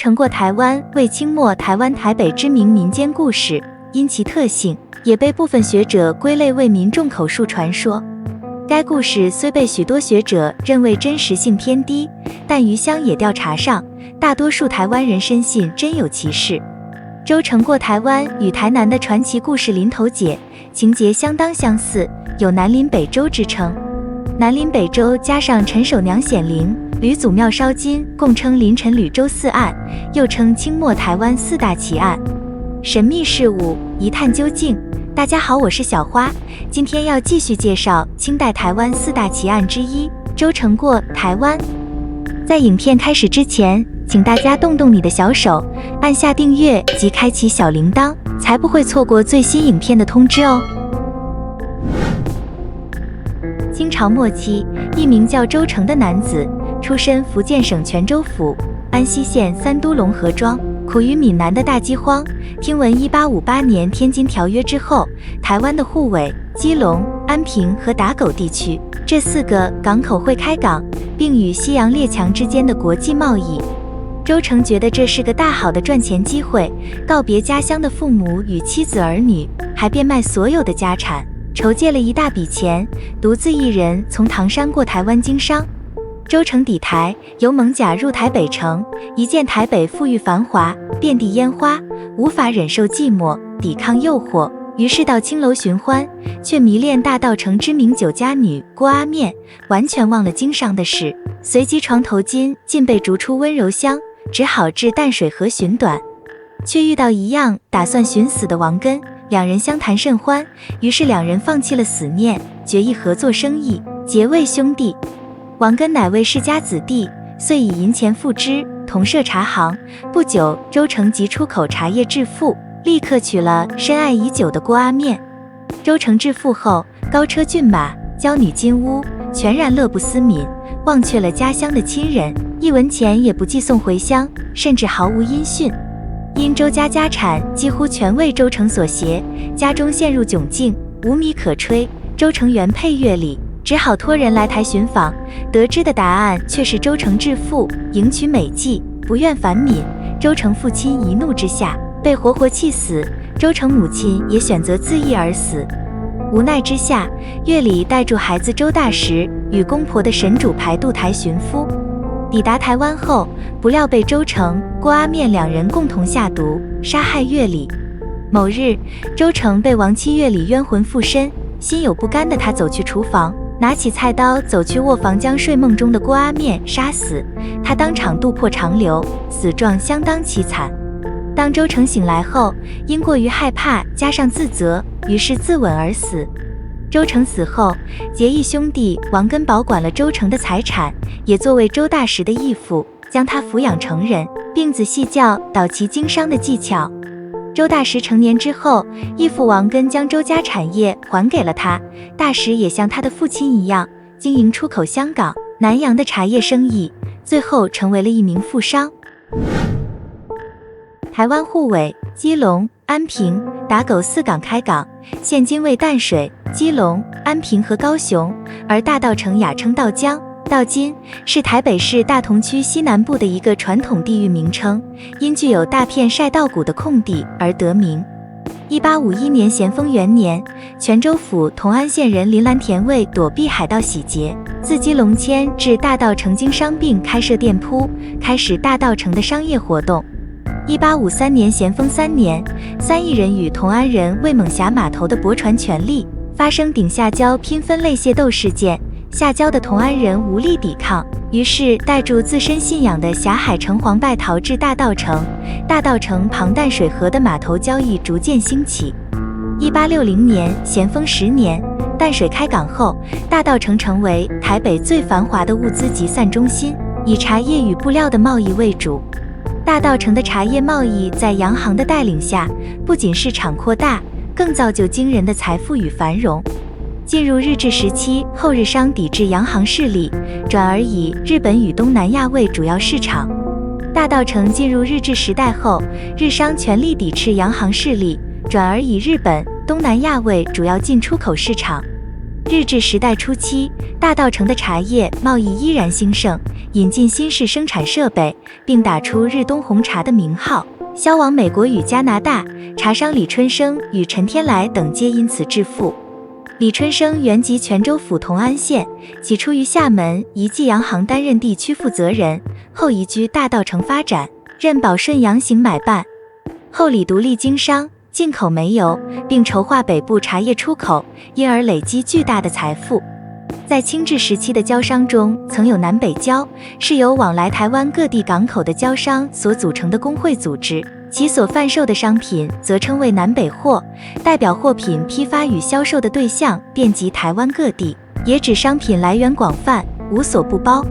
城过台湾为清末台湾台北知名民间故事，因其特性，也被部分学者归类为民众口述传说。该故事虽被许多学者认为真实性偏低，但于乡野调查上，大多数台湾人深信真有其事。周城过台湾与台南的传奇故事林头姐情节相当相似，有南林北周之称。南林北周加上陈守娘显灵、吕祖庙烧金，共称林陈吕周四案，又称清末台湾四大奇案。神秘事物，一探究竟。大家好，我是小花，今天要继续介绍清代台湾四大奇案之一周城过台湾。在影片开始之前，请大家动动你的小手，按下订阅及开启小铃铛，才不会错过最新影片的通知哦。清朝末期，一名叫周成的男子，出身福建省泉州府安溪县三都龙河庄，苦于闽南的大饥荒。听闻1858年天津条约之后，台湾的沪尾、基隆、安平和打狗地区这4个港口会开港，并与西洋列强之间的国际贸易。周成觉得这是个大好的赚钱机会，告别家乡的父母与妻子儿女，还变卖所有的家产，筹借了一大笔钱，独自一人从唐山过台湾经商。周成抵台，由艋舺入台北城，一见台北富裕繁华，遍地烟花，无法忍受寂寞，抵抗诱惑，于是到青楼寻欢，却迷恋大稻埕知名酒家女郭阿面，完全忘了经商的事。随即床头金尽被逐出温柔乡，只好至淡水河寻短，却遇到一样打算寻死的王根，两人相谈甚欢，于是两人放弃了死念，决意合作生意，结为兄弟。王根乃为世家子弟，遂以银钱付之，同设茶行。不久，周成即出口茶叶致富，立刻娶了深爱已久的郭阿面。周成致富后，高车骏马，娇女金屋，全然乐不思悯，忘却了家乡的亲人，一文钱也不寄送回乡，甚至毫无音讯。因周家家产几乎全为周成所携，家中陷入窘境，无米可炊。周成原配乐里，只好托人来台寻访，得知的答案却是周成致富，迎娶美妓，不愿反闽。周成父亲一怒之下，被活活气死，周成母亲也选择自缢而死。无奈之下，乐里带住孩子周大石与公婆的神主牌渡台寻夫。抵达台湾后，不料被周成、郭阿面两人共同下毒，杀害乐里。某日，周成被亡妻乐里冤魂附身，心有不甘的他走去厨房，拿起菜刀走去卧房，将睡梦中的郭阿面杀死。他当场肚破肠流，死状相当凄惨。当周成醒来后，因过于害怕加上自责，于是自刎而死。周成死后，结义兄弟王根保管了周成的财产，也作为周大石的义父，将他抚养成人，并仔细教导其经商的技巧。周大石成年之后，义父王根将周家产业还给了他，大石也像他的父亲一样，经营出口香港、南洋的茶叶生意，最后成为了一名富商。台湾沪尾、基隆、安平、打狗4港开港，现今为淡水、基隆、安平和高雄，而大稻埕雅称稻江。到今是台北市大同区西南部的一个传统地域名称，因具有大片晒稻谷的空地而得名。1851年咸丰元年，泉州府同安县人林兰田为躲避海盗洗劫，自基隆迁至大稻埕经商，并开设店铺，开始大稻埕的商业活动。1853年咸丰3年，3亿人与同安人为艋舺码头的驳船权利，发生顶下礁拼分类械斗事件，下礁的同安人无力抵抗，于是带住自身信仰的霞海城隍拜逃至大稻埕。大稻埕旁淡水河的码头交易逐渐兴起。1860年咸丰10年，淡水开港后，大稻埕成为台北最繁华的物资集散中心，以茶叶与布料的贸易为主。大稻埕的茶叶贸易在洋行的带领下，不仅市场扩大，更造就惊人的财富与繁荣。进入日治时期后，日商抵制洋行势力，转而以日本与东南亚为主要市场。大稻埕进入日治时代后，日商全力抵制洋行势力，转而以日本、东南亚为主要进出口市场。日治时代初期，大稻埕的茶叶贸易依然兴盛，引进新式生产设备，并打出日东红茶的名号，销往美国与加拿大。茶商李春生与陈天来等皆因此致富。李春生原籍泉州府同安县，起初于厦门一济洋行担任地区负责人，后移居大稻埕发展，任保顺洋行买办。后李独立经商，进口煤油，并筹划北部茶叶出口，因而累积巨大的财富。在清治时期的交商中，曾有南北交，是由往来台湾各地港口的交商所组成的工会组织，其所贩售的商品则称为南北货，代表货品批发与销售的对象遍及台湾各地，也指商品来源广泛，无所不包。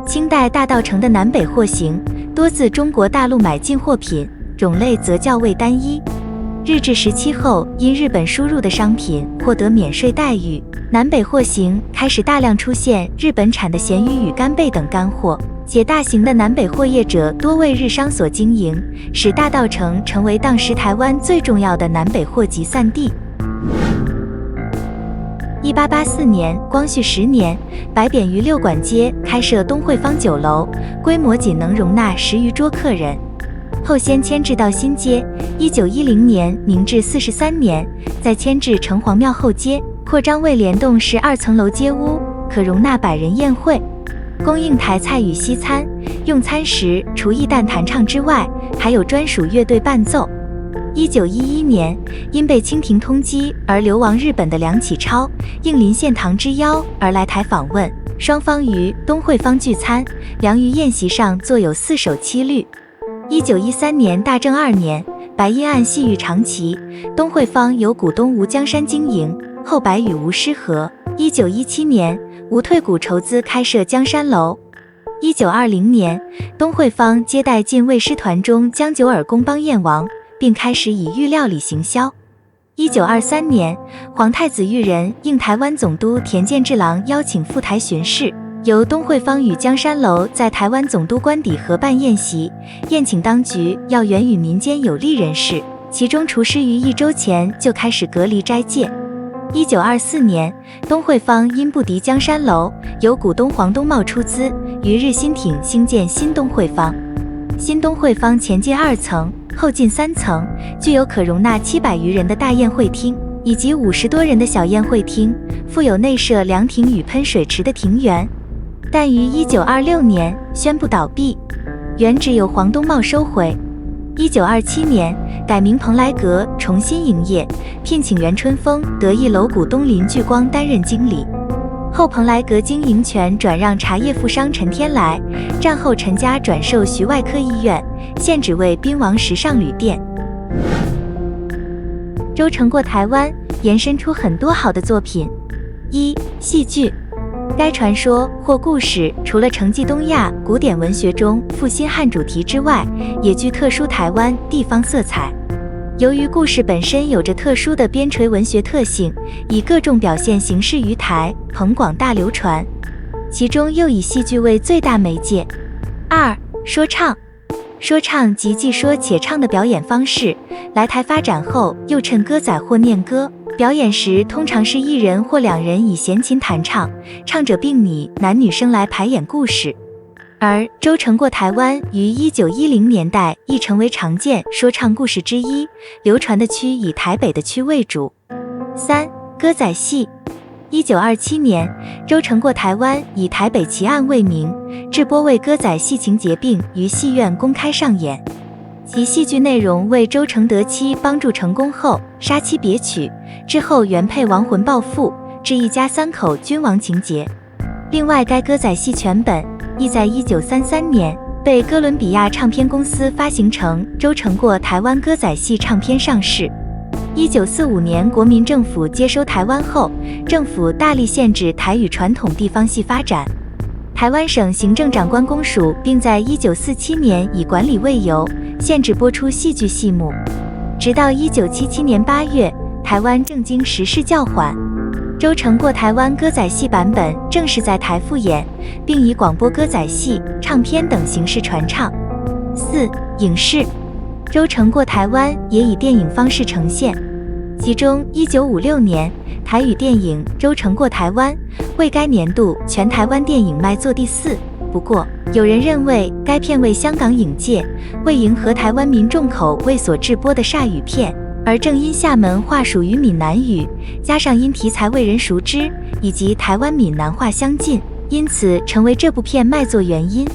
清代大稻埕的南北货行多自中国大陆买进货品，种类则较为单一。日治时期后，因日本输入的商品获得免税待遇，南北货行开始大量出现日本产的咸鱼与干贝等干货，且大型的南北货业者多为日商所经营，使大稻埕成为当时台湾最重要的南北货集散地。1884年，光绪10年，白匾于六馆街开设东汇坊酒楼，规模仅能容纳10余桌客人。后先迁至到新街，1910年明治43年，再迁至城隍庙后街，扩张为联动式2层楼街屋，可容纳100人宴会，供应台菜与西餐。用餐时除艺旦弹唱之外，还有专属乐队伴奏。1911年，因被清廷通缉而流亡日本的梁启超，应林献堂之邀而来台访问，双方于东汇坊聚餐，梁于宴席上作有4首七律。1913年大正2年，白因案系于长崎，东汇坊由股东吴江山经营，后白与吴失和。1917年，吴退股筹资开设江山楼。1920年，东汇坊接待进卫师团中江久尔公邦宴王，并开始以御料理行销。1923年，皇太子裕仁应台湾总督田健治郎邀请赴台巡视，由东汇坊与江山楼在台湾总督官邸合办宴席，宴请当局要援与民间有利人士，其中厨师于1周前就开始隔离斋戒。1924年，东汇坊因不敌江山楼，由股东黄东茂出资，于日新町兴建新东汇坊。新东汇坊前进2层，后进3层，具有可容纳700余人的大宴会厅，以及50多人的小宴会厅，附有内设凉亭与喷水池的庭园。但于1926年宣布倒闭，原址由黄东茂收回。1927年改名蓬莱阁，重新营业，聘请袁春风、德意楼股东林聚光担任经理。后蓬莱阁经营权转让茶叶富商陈天来，战后陈家转售徐外科医院，现只为宾王时尚旅店。周成过台湾，延伸出很多好的作品。1. 戏剧。该传说或故事除了承继东亚古典文学中负新汉主题之外，也具特殊台湾地方色彩。由于故事本身有着特殊的边陲文学特性，以各种表现形式于台澎广大流传，其中又以戏剧为最大媒介。2. 说唱。说唱即既说且唱的表演方式，来台发展后又趁歌仔或念歌，表演时通常是1人或2人以弦琴弹唱，唱者并拟男女生来排演故事。而周成过台湾于1910年代亦成为常见说唱故事之一，流传的区以台北的区为主。3. 歌仔戏。1927年，周成过台湾以台北奇案为名，制播为歌仔戏情节，并于戏院公开上演。其戏剧内容为周成得妻帮助成功后杀妻别娶，之后原配亡魂报复，致一家3口均亡情节。另外，该歌仔戏全本亦在1933年被哥伦比亚唱片公司发行成周成过台湾歌仔戏唱片上市。1945年国民政府接收台湾后，政府大力限制台语传统地方戏发展。台湾省行政长官公署并在1947年以管理为由，限制播出戏剧戏目。直到1977年8月，台湾正经时事较缓，周成过台湾歌仔戏版本正式在台复演，并以广播歌仔戏、唱片等形式传唱。4. 影视。周成过台湾也以电影方式呈现，其中1956年台语电影《周成过台湾》为该年度全台湾电影卖座第4，不过，有人认为该片为香港影界为迎合台湾民众口味所制播的煞语片，而正因厦门话属于闽南语，加上因题材为人熟知，以及台湾闽南话相近，因此成为这部片卖座原因。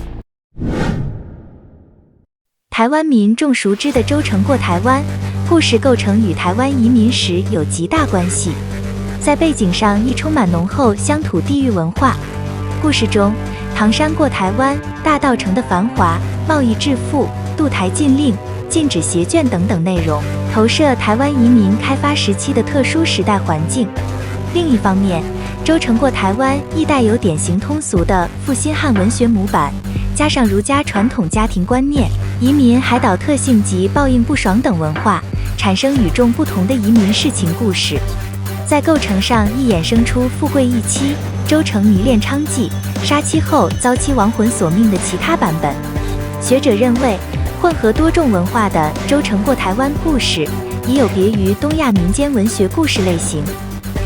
台湾民众熟知的周成过台湾故事构成与台湾移民史有极大关系，在背景上亦充满浓厚乡土地域文化。故事中，唐山过台湾、大稻埕的繁华、贸易致富、渡台禁令、禁止携眷等等内容，投射台湾移民开发时期的特殊时代环境。另一方面，周成过台湾亦带有典型通俗的负心汉文学模板，加上儒家传统家庭观念、移民海岛特性及报应不爽等文化，产生与众不同的移民世情故事。在构成上亦衍生出富贵一妻、周成迷恋娼妓、杀妻后遭妻亡魂索命的其他版本。学者认为，混合多种文化的周成过台湾故事已有别于东亚民间文学故事类型。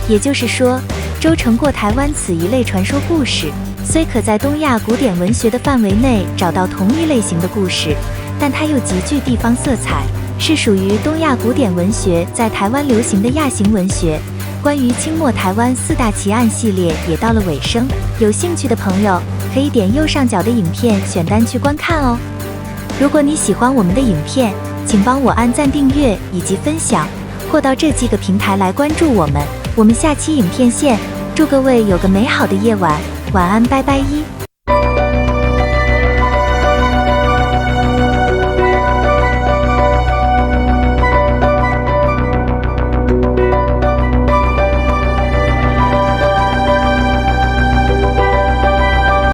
也就是说，周成过台湾此一类传说故事，虽可在东亚古典文学的范围内找到同一类型的故事，但它又极具地方色彩，是属于东亚古典文学在台湾流行的亚型文学。关于清末台湾4大奇案系列也到了尾声，有兴趣的朋友可以点右上角的影片选单去观看哦。如果你喜欢我们的影片，请帮我按赞、订阅以及分享，或到这几个平台来关注我们。我们下期影片见，祝各位有个美好的夜晚，晚安，拜拜。